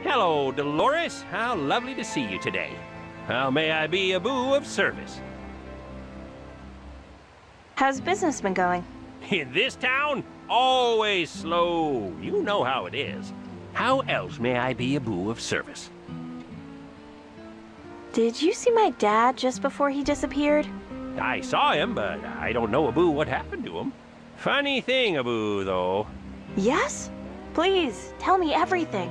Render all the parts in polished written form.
Hello, Delores. How lovely to see you today. How may I be a boo of service? How's business been going? In this town, always slow. You know how it is. How else may I be a boo of service? Did you see my dad just before he disappeared? I saw him, but I don't know, Abu, what happened to him. Funny thing, Abu, though. Yes? Please, tell me everything.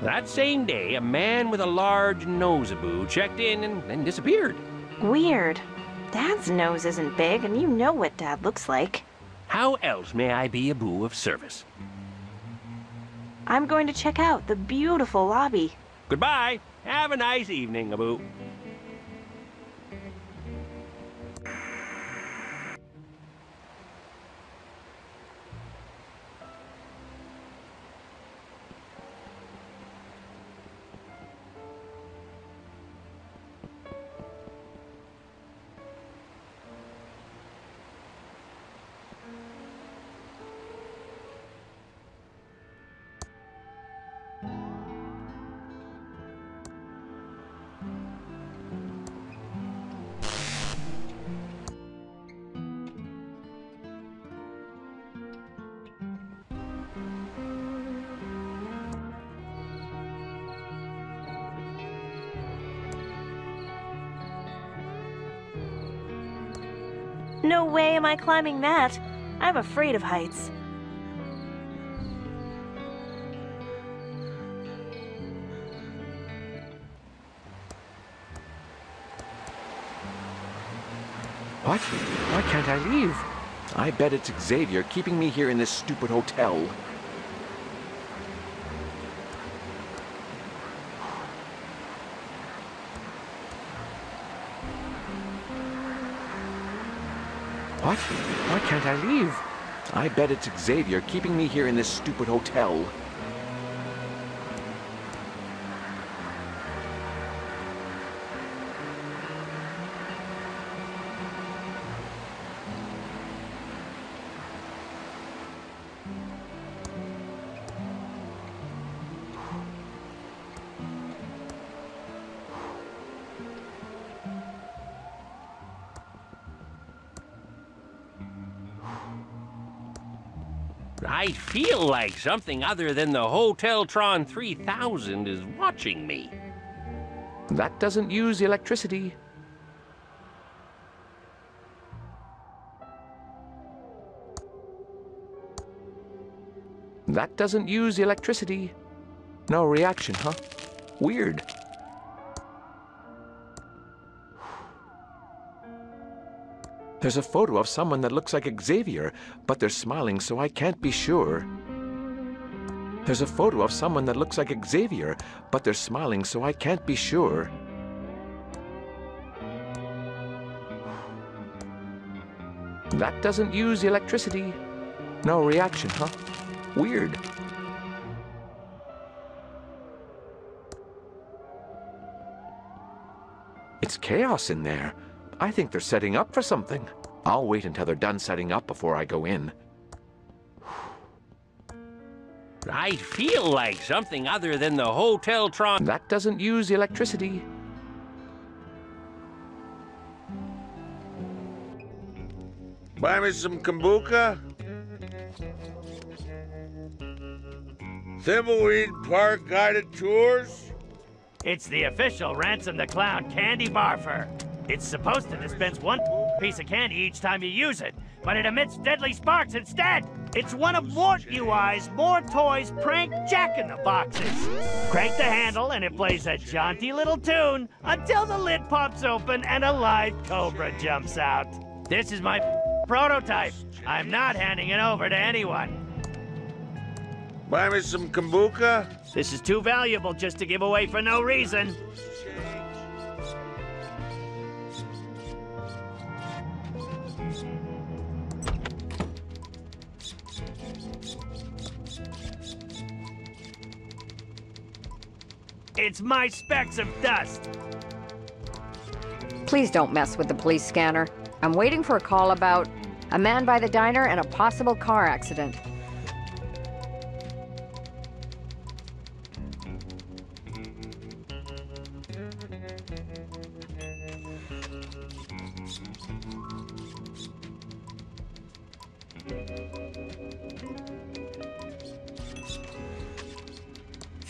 That same day, a man with a large nose, Abu, checked in and then disappeared. Weird. Dad's nose isn't big, and you know what Dad looks like. How else may I be a boo of service? I'm going to check out the beautiful lobby. Goodbye. Have a nice evening, Abu. No way am I climbing that. I'm afraid of heights. What? Why can't I leave? I bet it's Xavier keeping me here in this stupid hotel. What? Why can't I leave? I bet it's Xavier keeping me here in this stupid hotel. I feel like something other than the Hoteltron 3000 is watching me. That doesn't use electricity. That doesn't use electricity. No reaction, huh? Weird. There's a photo of someone that looks like Xavier, but they're smiling, so I can't be sure. There's a photo of someone that looks like Xavier, but they're smiling, so I can't be sure. That doesn't use electricity. No reaction, huh? Weird. It's chaos in there. I think they're setting up for something. I'll wait until they're done setting up before I go in. I feel like something other than the Hoteltron. That doesn't use electricity. Buy me some kombucha? Thimbleweed Park guided tours? It's the official Ransom the Clown candy barfer. It's supposed to dispense one piece of candy each time you use it, but it emits deadly sparks instead. It's one of Wart UI's More Toys prank jack-in-the-boxes. Crank the handle and it plays a jaunty little tune until the lid pops open and a live cobra jumps out. This is my prototype. I'm not handing it over to anyone. Buy me some kombucha? This is too valuable just to give away for no reason. It's my specks of dust. Please don't mess with the police scanner. I'm waiting for a call about a man by the diner and a possible car accident.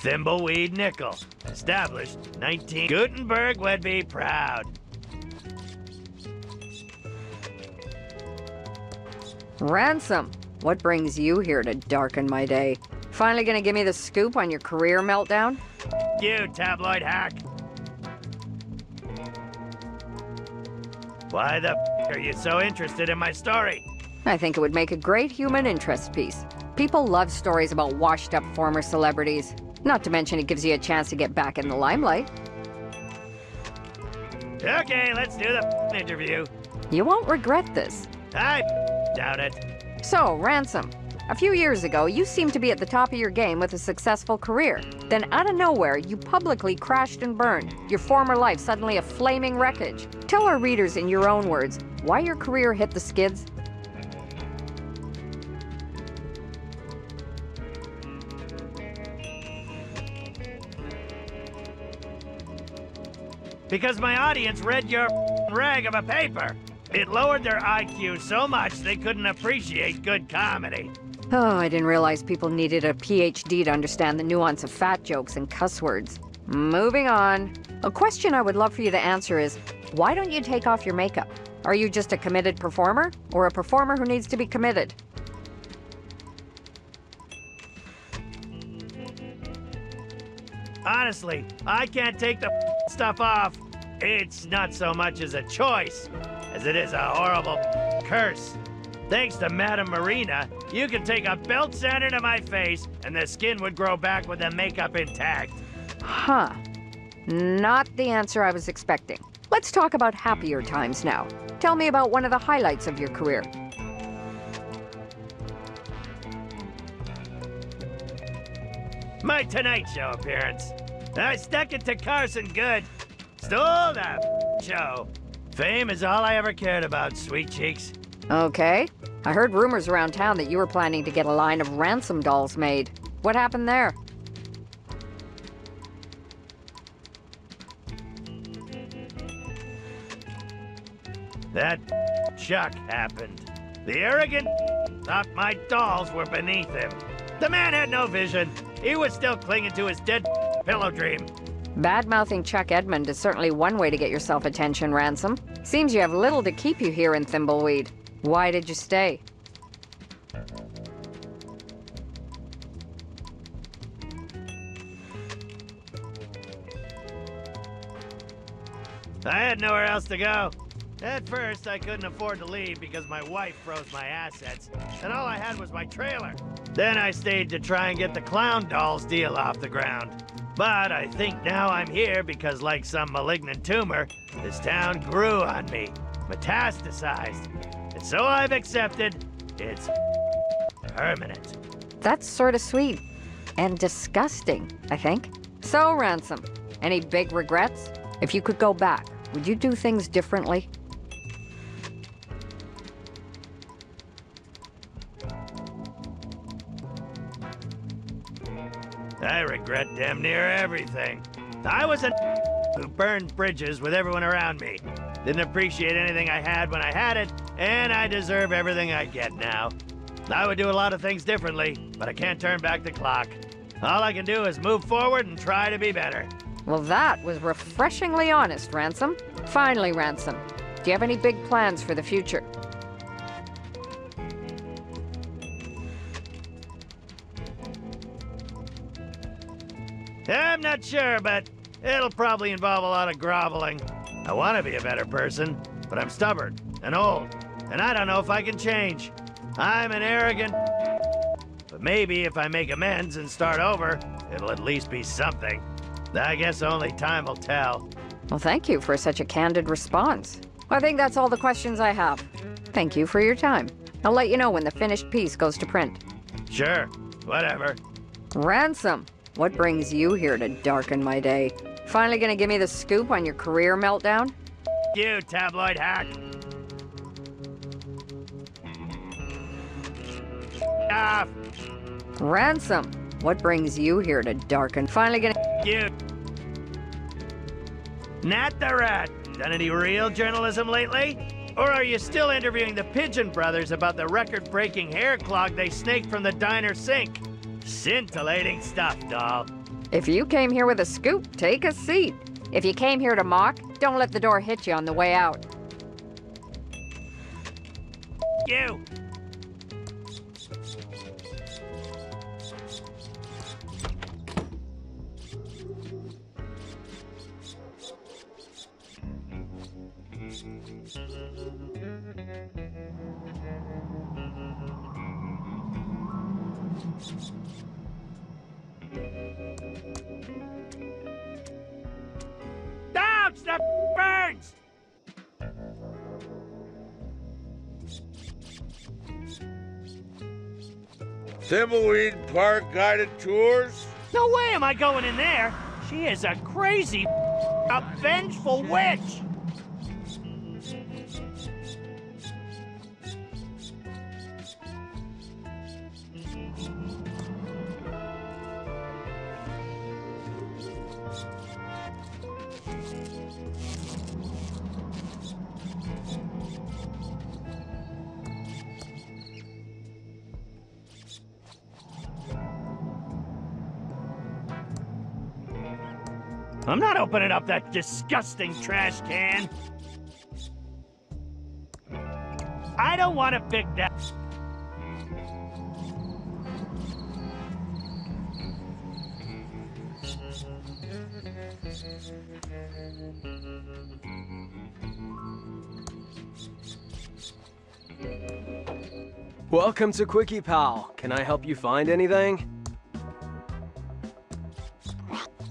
Thimbleweed nickel. Established 19... Gutenberg would be proud. Ransome, what brings you here to darken my day? Finally gonna give me the scoop on your career meltdown? You tabloid hack. Why the are you so interested in my story? I think it would make a great human interest piece. People love stories about washed-up former celebrities. Not to mention it gives you a chance to get back in the limelight. Okay, let's do the interview. You won't regret this. I doubt it. So, Ransome, a few years ago, you seemed to be at the top of your game with a successful career. Then out of nowhere, you publicly crashed and burned, your former life suddenly a flaming wreckage. Tell our readers in your own words, why your career hit the skids. Because my audience read your rag of a paper. It lowered their IQ so much they couldn't appreciate good comedy. Oh, I didn't realize people needed a PhD to understand the nuance of fat jokes and cuss words. Moving on. A question I would love for you to answer is, why don't you take off your makeup? Are you just a committed performer, or a performer who needs to be committed? Honestly, I can't take the stuff off. It's not so much as a choice, as it is a horrible curse. Thanks to Madame Morena, you could take a belt sander to my face, and the skin would grow back with the makeup intact. Huh. Not the answer I was expecting. Let's talk about happier times now. Tell me about one of the highlights of your career. My Tonight Show appearance. I stuck it to Carson good. Stole that show. Fame is all I ever cared about, sweet cheeks. Okay. I heard rumors around town that you were planning to get a line of ransom dolls made. What happened there? That Chuck happened. The arrogant thought my dolls were beneath him. The man had no vision. He was still clinging to his dead pillow dream. Bad-mouthing Chuck Edmund is certainly one way to get yourself attention, Ransome. Seems you have little to keep you here in Thimbleweed. Why did you stay? I had nowhere else to go. At first, I couldn't afford to leave because my wife froze my assets, and all I had was my trailer. Then I stayed to try and get the clown dolls deal off the ground. But I think now I'm here because, like some malignant tumor, this town grew on me, metastasized. And so I've accepted it's permanent. That's sort of sweet. And disgusting, I think. So, Ransome, any big regrets? If you could go back, would you do things differently? I regret damn near everything. I was a who burned bridges with everyone around me. Didn't appreciate anything I had when I had it, and I deserve everything I get now. I would do a lot of things differently, but I can't turn back the clock. All I can do is move forward and try to be better. Well, that was refreshingly honest, Ransome. Finally, Ransome, do you have any big plans for the future? I'm not sure, but it'll probably involve a lot of groveling. I want to be a better person, but I'm stubborn and old, and I don't know if I can change. I'm an arrogant... But maybe if I make amends and start over, it'll at least be something. I guess only time will tell. Well, thank you for such a candid response. I think that's all the questions I have. Thank you for your time. I'll let you know when the finished piece goes to print. Sure, whatever. Ransome, what brings you here to darken my day? Finally gonna give me the scoop on your career meltdown? You tabloid hack. Ah, Ransome, what brings you here to darken? Finally gonna... you. Nat the Rat. Done any real journalism lately? Or are you still interviewing the Pigeon Brothers about the record-breaking hair clog they snaked from the diner sink? Scintillating stuff, doll. If you came here with a scoop, take a seat. If you came here to mock, don't let the door hit you on the way out. You! Ouch! That burns! Thimbleweed Park guided tours? No way am I going in there! She is a crazy, a vengeful witch! I'm not opening up that disgusting trash can. I don't want to pick that. Welcome to Quickie Pal. Can I help you find anything?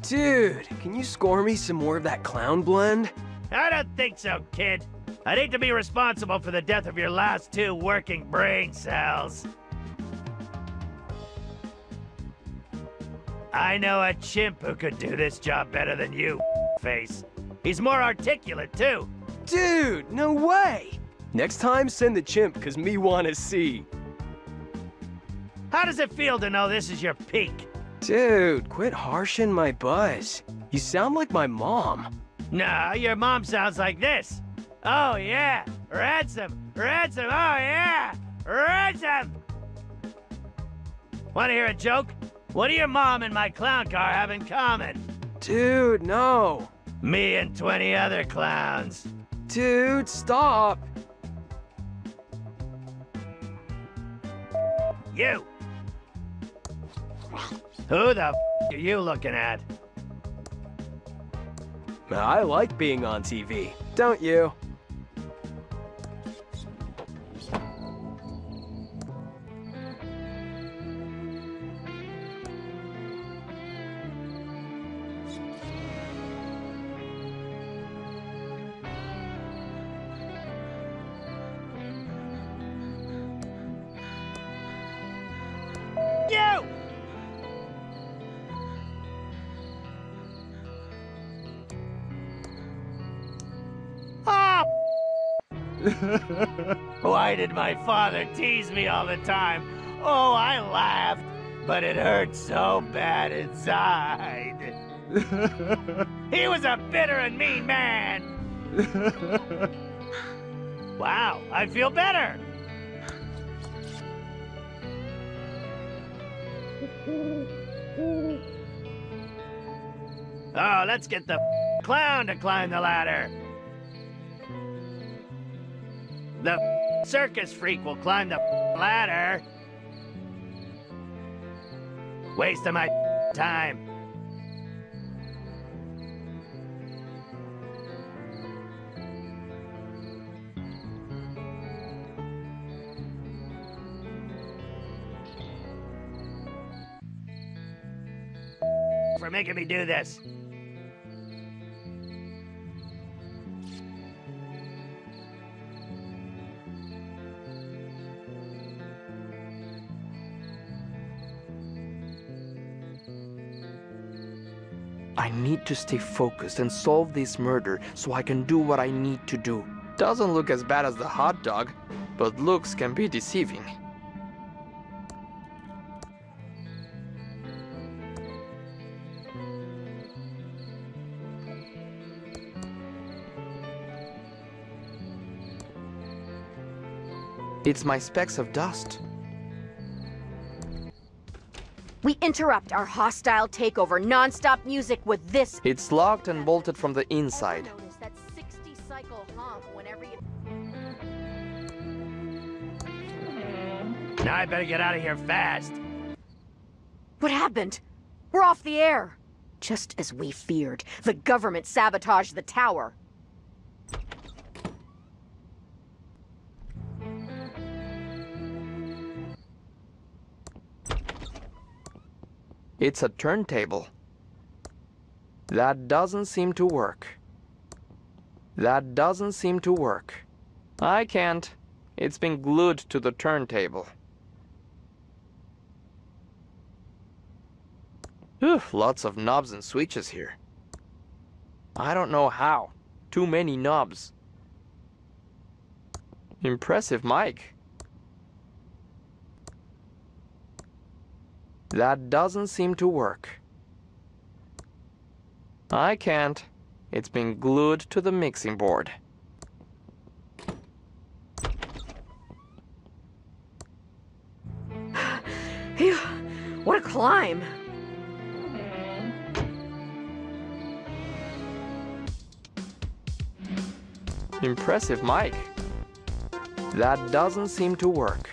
Dude, can you score me some more of that clown blend? I don't think so, kid. I'd hate to be responsible for the death of your last 2 working brain cells. I know a chimp who could do this job better than you, face. He's more articulate, too. Dude, no way! Next time, send the chimp, cause me wanna see. How does it feel to know this is your peak? Dude, quit harshing my buzz. You sound like my mom. Nah, your mom sounds like this. Oh yeah, Ransome, Ransome, oh yeah, Ransome! Wanna hear a joke? What do your mom and my clown car have in common? Dude, no. Me and 20 other clowns. Dude, stop. You! Who the f are you looking at? I like being on TV, don't you? You! Oh! Why did my father tease me all the time? Oh, I laughed, but it hurt so bad inside. He was a bitter and mean man. Wow, I feel better. Oh, let's get the clown to climb the ladder. The circus freak will climb the ladder. Wasting my time. For making me do this. I need to stay focused and solve this murder so I can do what I need to do. Doesn't look as bad as the hot dog, but looks can be deceiving. It's my specks of dust. We interrupt our hostile takeover non-stop music with this. It's locked and bolted from the inside. Notice that 60-cycle honk whenever you... Now I better get out of here fast. What happened? We're off the air. Just as we feared, the government sabotaged the tower. It's a turntable. That doesn't seem to work. That doesn't seem to work. I can't. It's been glued to the turntable. Whew, lots of knobs and switches here. I don't know how. Too many knobs. Impressive mic. That doesn't seem to work. I can't. It's been glued to the mixing board. Phew, what a climb. Impressive mic. That doesn't seem to work.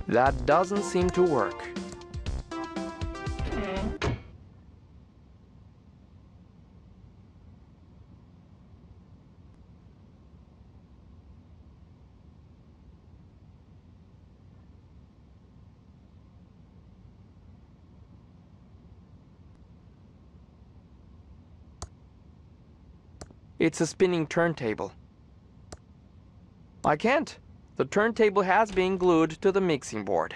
That doesn't seem to work. It's a spinning turntable. I can't. The turntable has been glued to the mixing board.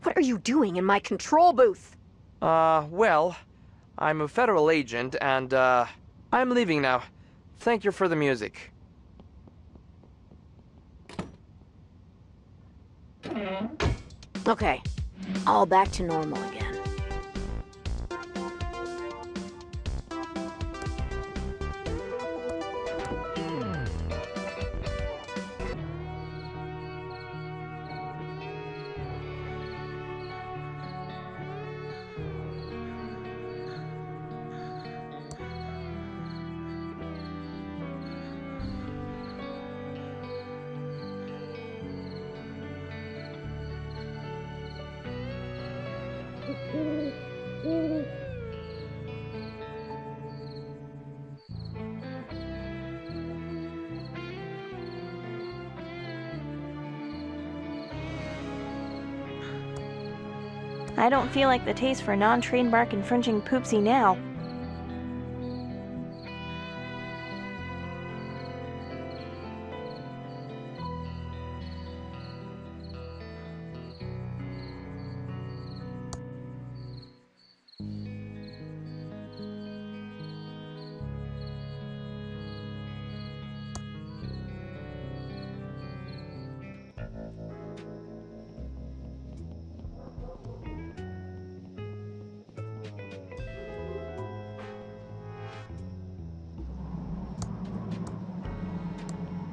What are you doing in my control booth? Well, I'm a federal agent and, I'm leaving now. Thank you for the music. Okay, all back to normal again. I don't feel like the taste for non-trademark infringing poopsie now.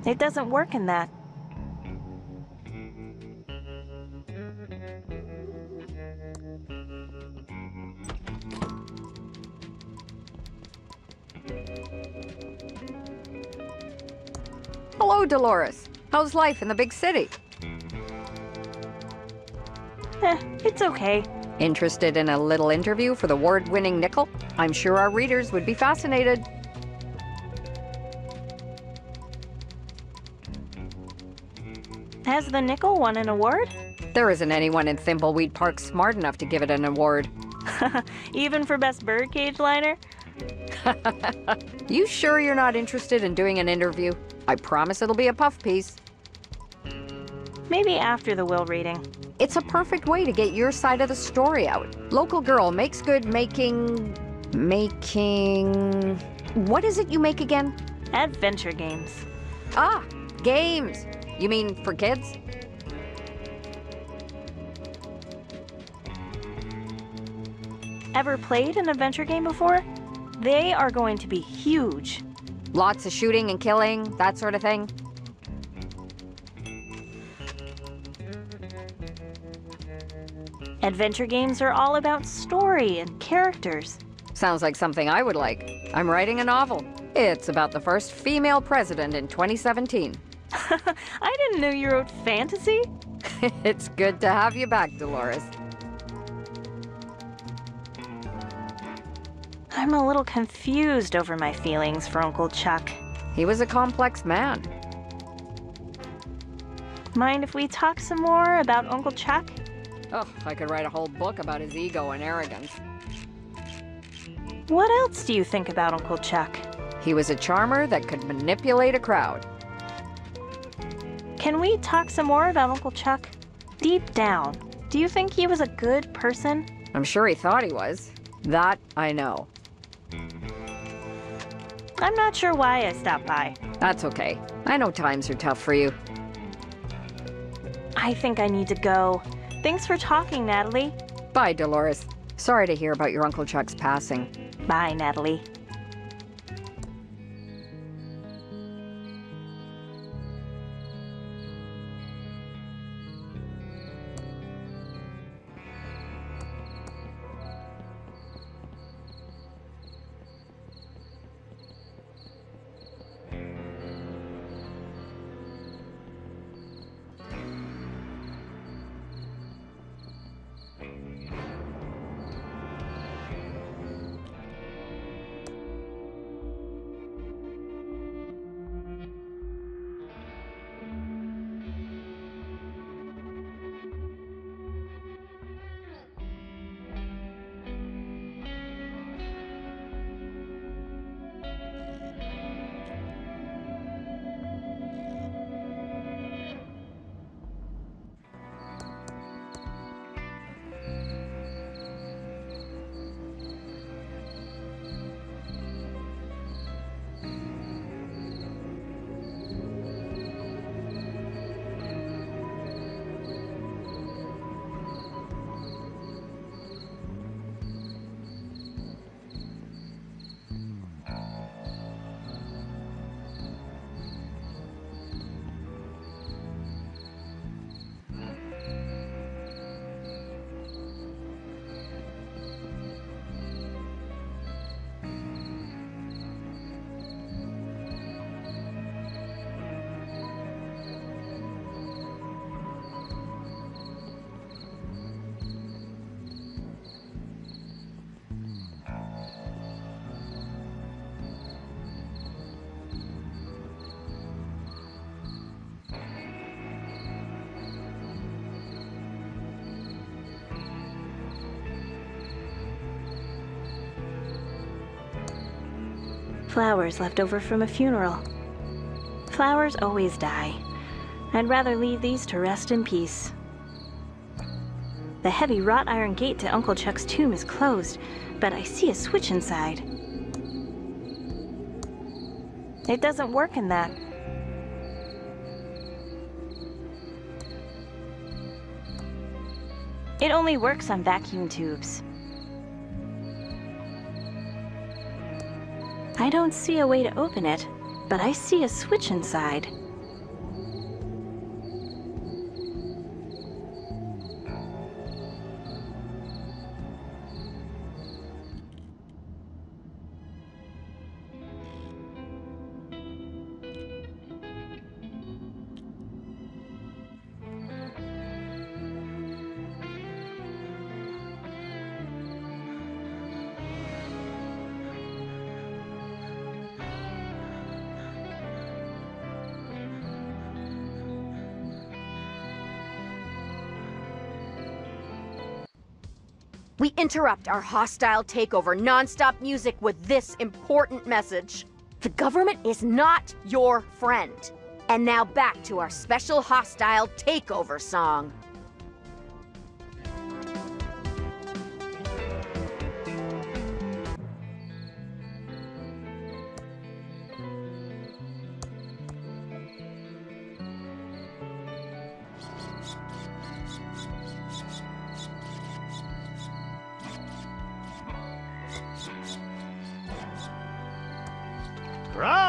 It doesn't work in that. Hello, Delores. How's life in the big city? It's okay. Interested in a little interview for the award-winning Nickel? I'm sure our readers would be fascinated. Has the Nickel won an award? There isn't anyone in Thimbleweed Park smart enough to give it an award. Even for best birdcage liner? You sure you're not interested in doing an interview? I promise it'll be a puff piece. Maybe after the will reading. It's a perfect way to get your side of the story out. Local girl makes good making... What is it you make again? Adventure games. Ah, games. You mean for kids? ever played an adventure game before, they are going to be huge. Lots of shooting and killing, that sort of thing? Adventure games are all about story and characters. Sounds like something I would like. I'm writing a novel. It's about the first female president in 2017. I didn't know you wrote fantasy. It's good to have you back, Delores. I'm a little confused over my feelings for Uncle Chuck. He was a complex man. Mind if we talk some more about Uncle Chuck? Oh, I could write a whole book about his ego and arrogance. What else do you think about Uncle Chuck? He was a charmer that could manipulate a crowd. Can we talk some more about Uncle Chuck? Deep down, do you think he was a good person? I'm sure he thought he was. That I know. I'm not sure why I stopped by. That's okay. I know times are tough for you. I think I need to go. Thanks for talking, Natalie. Bye, Delores. Sorry to hear about your Uncle Chuck's passing. Bye, Natalie. Flowers left over from a funeral. Flowers always die. I'd rather leave these to rest in peace. The heavy wrought iron gate to Uncle Chuck's tomb is closed, but I see a switch inside. It doesn't work in that. It only works on vacuum tubes. I don't see a way to open it, but I see a switch inside. We interrupt our hostile takeover non-stop music with this important message. The government is not your friend. And now back to our special hostile takeover song.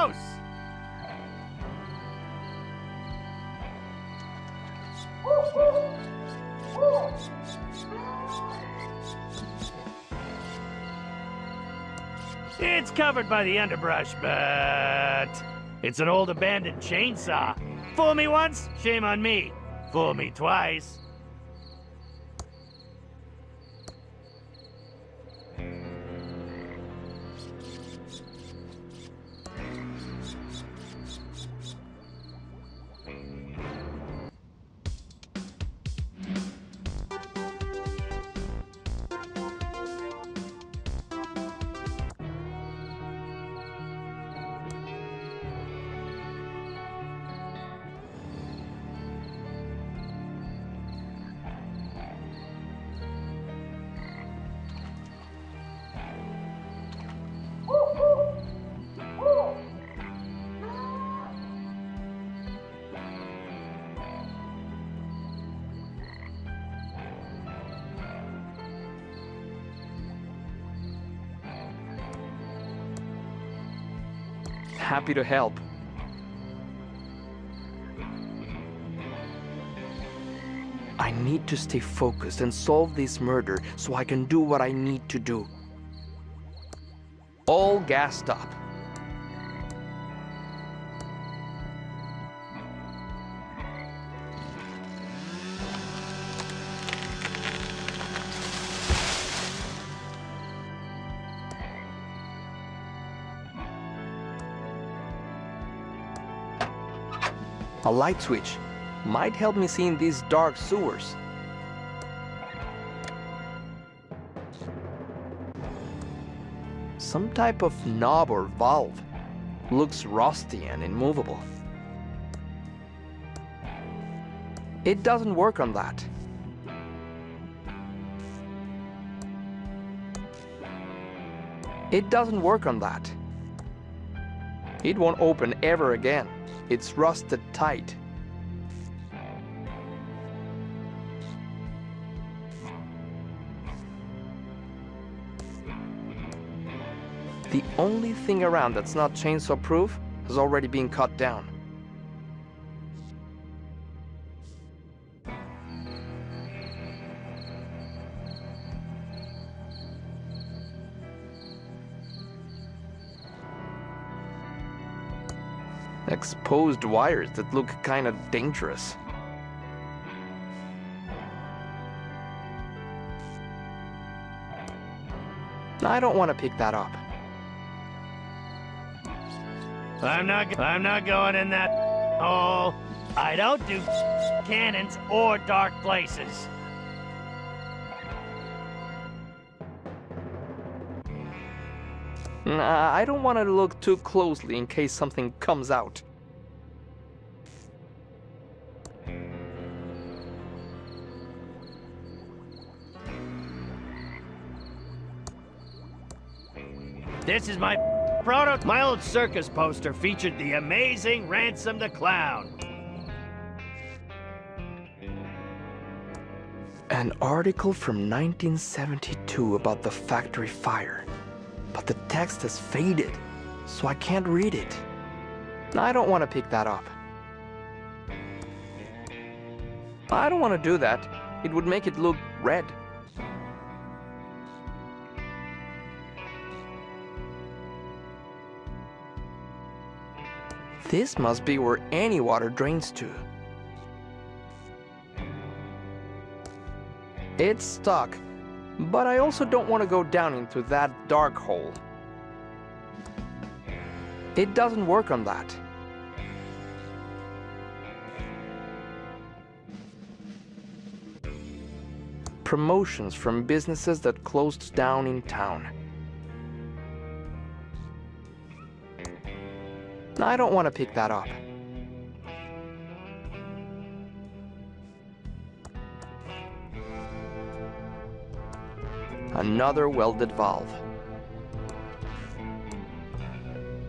close! It's covered by the underbrush, but it's an old abandoned chainsaw. Fool me once, shame on me. Fool me twice. Happy to help. I need to stay focused and solve this murder so I can do what I need to do. All gassed up. A light switch might help me see in these dark sewers. Some type of knob or valve. Looks rusty and immovable. It doesn't work on that. It doesn't work on that. It won't open ever again. It's rusted tight. The only thing around that's not chainsaw proof has already been cut down. Exposed wires that look kinda dangerous. I don't want to pick that up. I'm not going in that hole. I don't do cannons or dark places. Nah, I don't want to look too closely in case something comes out. This is my prototype. My old circus poster featured the amazing Ransome the Clown. An article from 1972 about the factory fire. But the text has faded, so I can't read it. I don't want to pick that up. I don't want to do that. It would make it look red. This must be where any water drains to. It's stuck, but I also don't want to go down into that dark hole. It doesn't work on that. Promotions from businesses that closed down in town. I don't want to pick that up. Another welded valve.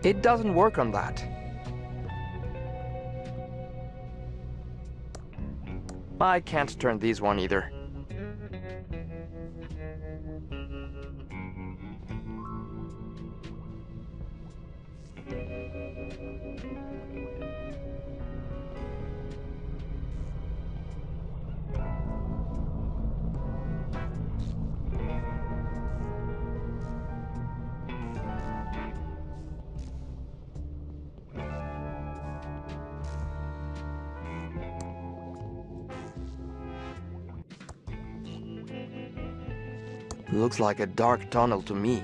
It doesn't work on that. I can't turn these one either. Looks like a dark tunnel to me.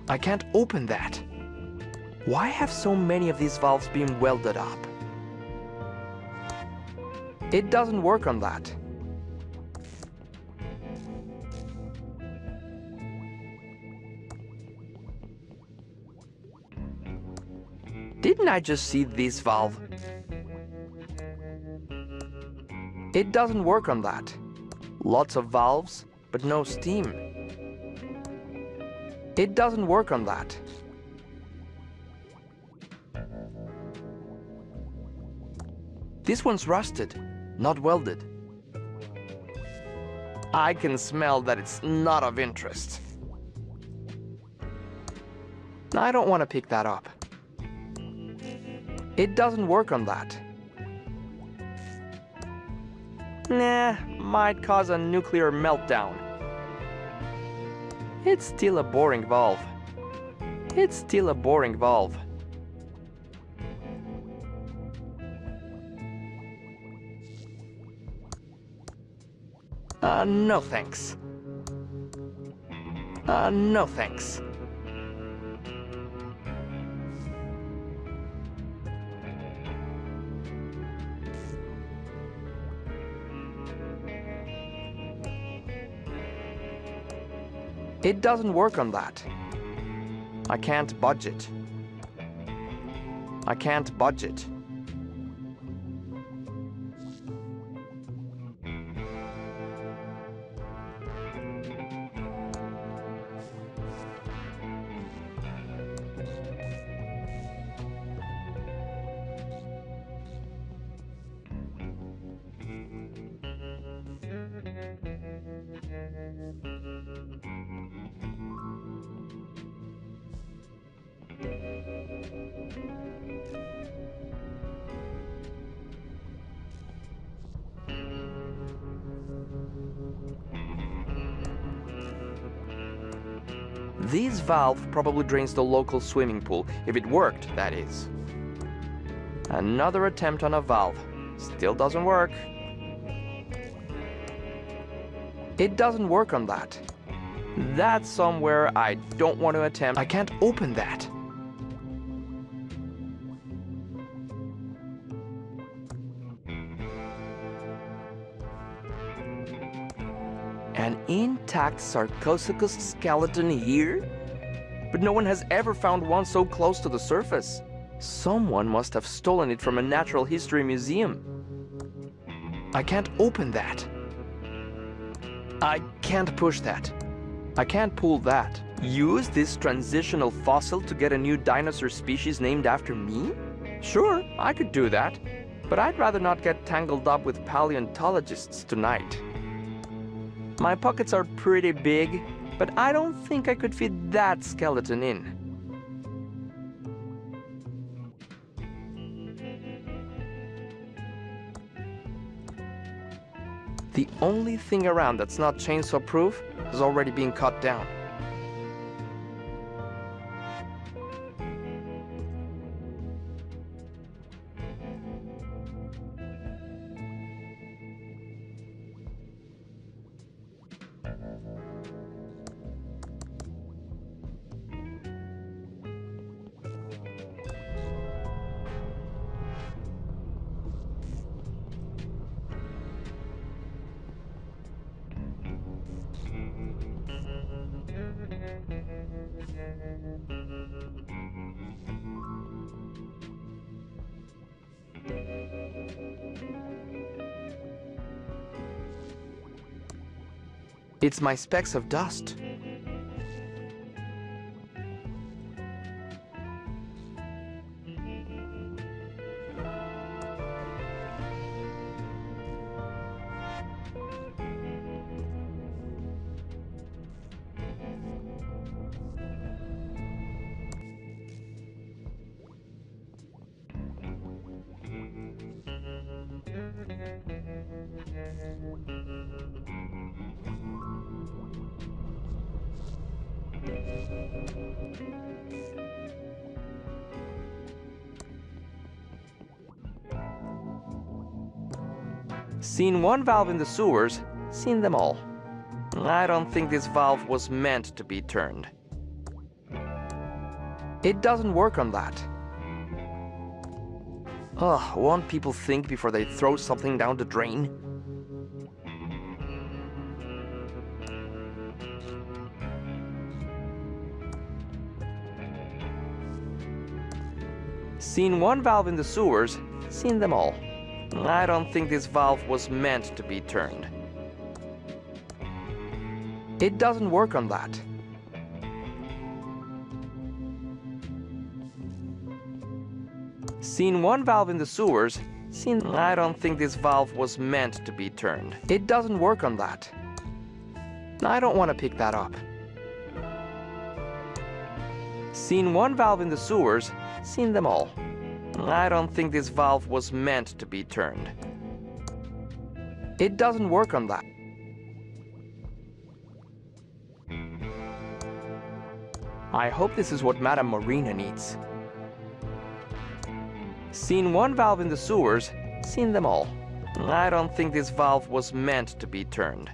I can't open that. Why have so many of these valves been welded up? It doesn't work on that. Didn't I just see this valve? It doesn't work on that. Lots of valves, but no steam. It doesn't work on that. This one's rusted, not welded. I can smell that it's not of interest. I don't want to pick that up. It doesn't work on that. Nah, might cause a nuclear meltdown. It's still a boring valve. It's still a boring valve. No thanks. No thanks. It doesn't work on that. I can't budge it. I can't budge it. This valve probably drains the local swimming pool, if it worked, that is. Another attempt on a valve. Still doesn't work. It doesn't work on that. That's somewhere I don't want to attempt. I can't open that. An intact sarcophagus skeleton here? But no one has ever found one so close to the surface. Someone must have stolen it from a natural history museum. I can't open that. I can't push that. I can't pull that. Use this transitional fossil to get a new dinosaur species named after me? Sure, I could do that. But I'd rather not get tangled up with paleontologists tonight. My pockets are pretty big, but I don't think I could fit that skeleton in. The only thing around that's not chainsaw-proof has already been cut down. It's my specks of dust. Seen one valve in the sewers, seen them all. I don't think this valve was meant to be turned. It doesn't work on that. Ugh, won't people think before they throw something down the drain? Seen one valve in the sewers, seen them all. I don't think this valve was meant to be turned. It doesn't work on that. Seen one valve in the sewers, seen... I don't think this valve was meant to be turned. It doesn't work on that. I don't want to pick that up. Seen one valve in the sewers, seen them all. I don't think this valve was meant to be turned. It doesn't work on that. I hope this is what Madame Morena needs. Seen one valve in the sewers, seen them all. I don't think this valve was meant to be turned.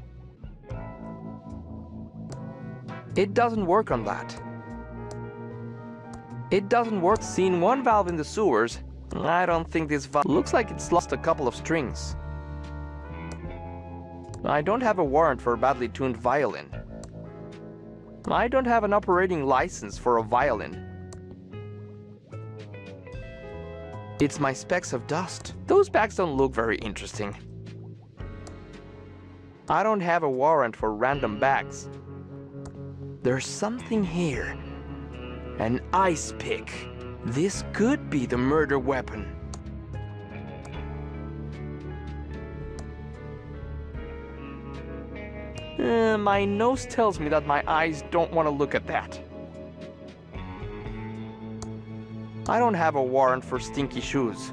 It doesn't work on that. It doesn't work. Seen one valve in the sewers. I don't think this valve... Looks like it's lost a couple of strings. I don't have a warrant for a badly tuned violin. I don't have an operating license for a violin. It's my specks of dust. Those bags don't look very interesting. I don't have a warrant for random bags. There's something here. An ice pick. This could be the murder weapon. My nose tells me that my eyes don't want to look at that. I don't have a warrant for stinky shoes.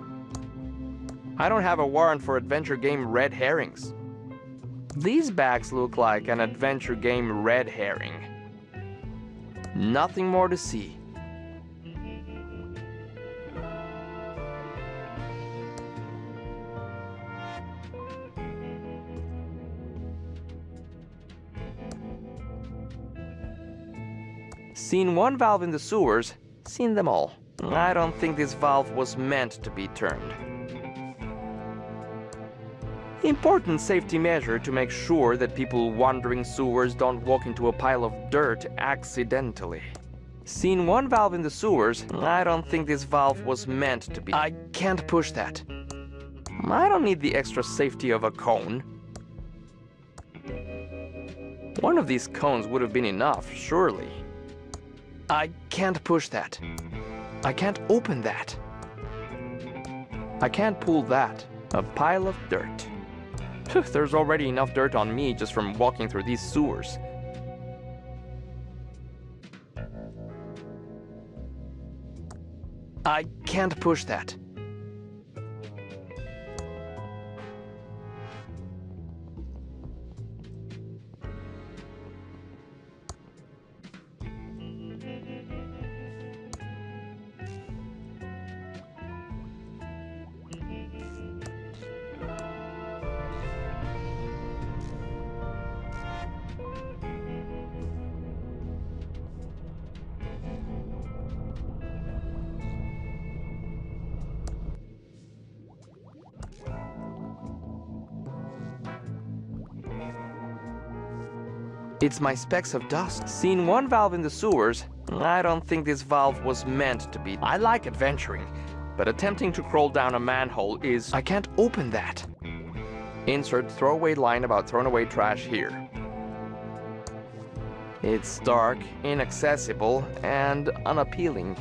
I don't have a warrant for adventure game red herrings. These bags look like an adventure game red herring. Nothing more to see. Seen one valve in the sewers, seen them all. I don't think this valve was meant to be turned. Important safety measure to make sure that people wandering sewers don't walk into a pile of dirt accidentally. Seen one valve in the sewers. I don't think this valve was meant to be. I can't push that. I don't need the extra safety of a cone. One of these cones would have been enough, surely. I can't push that. I can't open that. I can't pull that. A pile of dirt. There's already enough dirt on me just from walking through these sewers. I can't push that. It's my specks of dust. Seen one valve in the sewers. I don't think this valve was meant to be. I like adventuring, but attempting to crawl down a manhole is... I can't open that. Insert throwaway line about thrown away trash here. It's dark, inaccessible, and unappealing.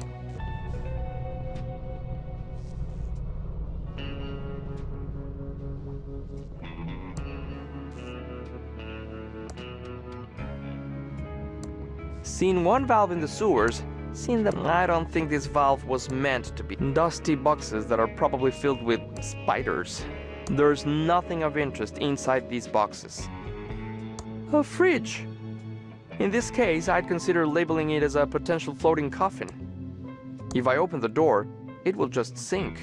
Seen one valve in the sewers, seen them. I don't think this valve was meant to be. Dusty boxes that are probably filled with spiders. There's nothing of interest inside these boxes. A fridge. In this case, I'd consider labeling it as a potential floating coffin. If I open the door, it will just sink.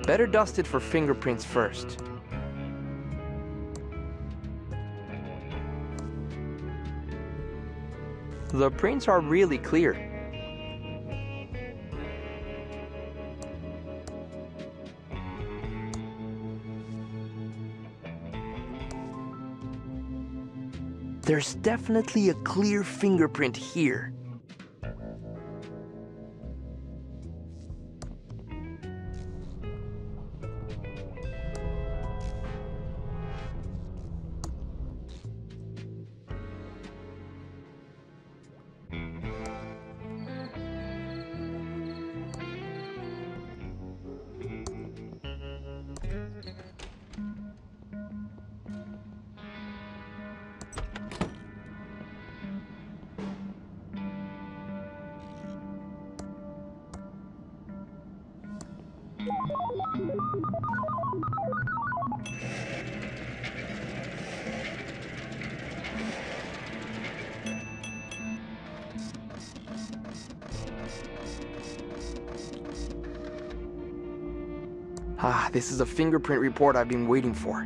Better dust it for fingerprints first. The prints are really clear. There's definitely a clear fingerprint here. Ah, this is a fingerprint report I've been waiting for.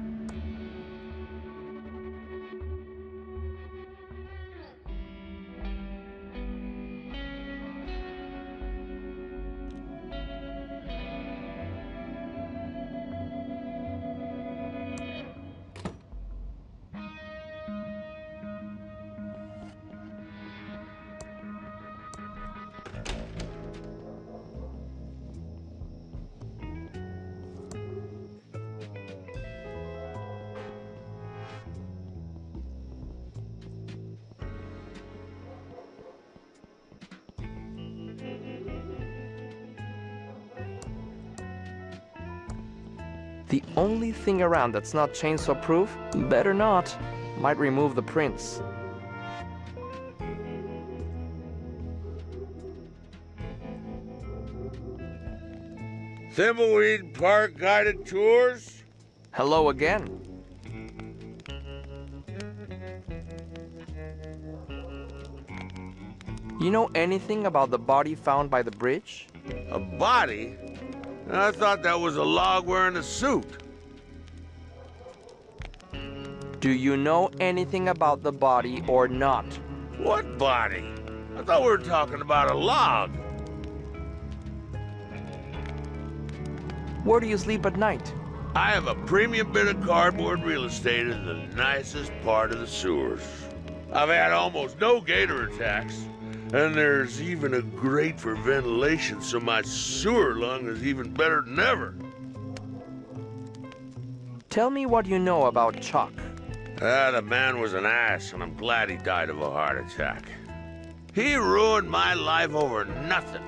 The only thing around that's not chainsaw proof, better not, might remove the prints. Thimbleweed Park guided tours? Hello again. You know anything about the body found by the bridge? A body? I thought that was a log wearing a suit. Do you know anything about the body or not? What body? I thought we were talking about a log. Where do you sleep at night? I have a premium bit of cardboard real estate in the nicest part of the sewers. I've had almost no gator attacks, and there's even a grate for ventilation, so my sewer lung is even better than ever. Tell me what you know about Chuck. The man was an ass, and I'm glad he died of a heart attack. He ruined my life over nothing.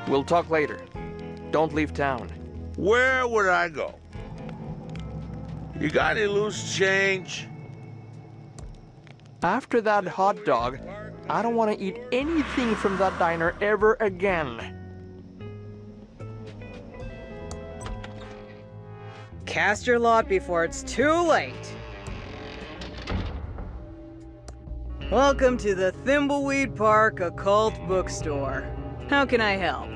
We'll talk later. Don't leave town. Where would I go? You got any loose change? After that hot dog, I don't want to eat anything from that diner ever again. Cast your lot before it's too late. Welcome to the Thimbleweed Park Occult Bookstore. How can I help?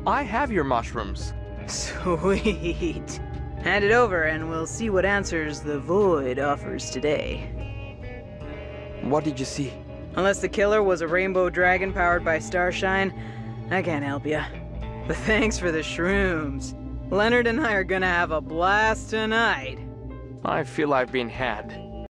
I have your mushrooms. Sweet. Hand it over and we'll see what answers the Void offers today. What did you see? Unless the killer was a rainbow dragon powered by starshine, I can't help ya. But thanks for the shrooms. Leonard and I are gonna have a blast tonight. I feel I've been had.